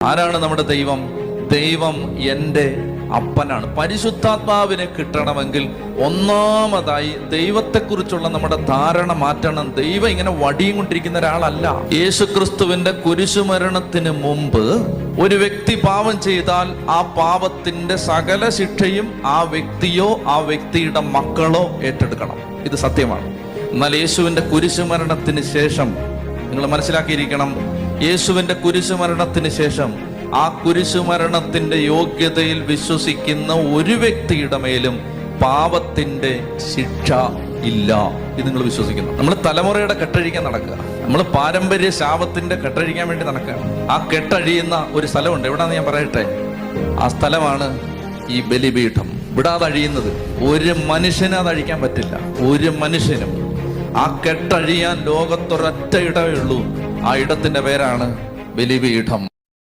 ആരാണ് നമ്മുടെ ദൈവം? ദൈവം എൻ്റെ അപ്പനാണ്. പരിശുദ്ധാത്മാവിനെ കിട്ടണമെങ്കിൽ ഒന്നാമതായി ദൈവത്തെക്കുറിച്ചുള്ള നമ്മുടെ ധാരണ മാറ്റണം. ദൈവം ഇങ്ങനെ വടിയും കൊണ്ടിരിക്കുന്ന ഒരാളല്ല. യേശുക്രിസ്തുവിന്റെ കുരിശുമരണത്തിന് മുമ്പ് ഒരു വ്യക്തി പാപം ചെയ്താൽ ആ പാപത്തിന്റെ സകല ശിക്ഷയും ആ വ്യക്തിയോ ആ വ്യക്തിയുടെ മക്കളോ ഏറ്റെടുക്കണം. ഇത് സത്യമാണ്. എന്നാൽ യേശുവിന്റെ കുരിശുമരണത്തിന് ശേഷം നിങ്ങൾ മനസ്സിലാക്കിയിരിക്കണം, യേശുവിന്റെ കുരിശുമരണത്തിന് ശേഷം ആ കുരിശുമരണത്തിന്റെ യോഗ്യതയിൽ വിശ്വസിക്കുന്ന ഒരു വ്യക്തിയുടെ മേലും പാപത്തിന്റെ ശിക്ഷ ഇല്ല. ഇത് നിങ്ങൾ വിശ്വസിക്കുന്നു? നമ്മൾ തലമുറയുടെ കെട്ടഴിക്കാൻ നടക്കുക, നമ്മൾ പാരമ്പര്യ ശാപത്തിന്റെ കെട്ടഴിക്കാൻ വേണ്ടി നടക്കുക. ആ കെട്ടഴിയുന്ന ഒരു സ്ഥലമുണ്ട്. എവിടാന്ന് ഞാൻ പറയട്ടെ? ആ സ്ഥലമാണ് ഈ ബലിപീഠം. ഇവിടെ അത് അഴിയുന്നത് ഒരു മനുഷ്യന് അത് അഴിക്കാൻ പറ്റില്ല. ഒരു മനുഷ്യനും. ആ കെട്ടഴിയാൻ ലോകത്തൊരൊറ്റ ഇടമേ ഉള്ളൂ. ആ ഇടത്തിന്റെ പേരാണ് ബലിപീഠം.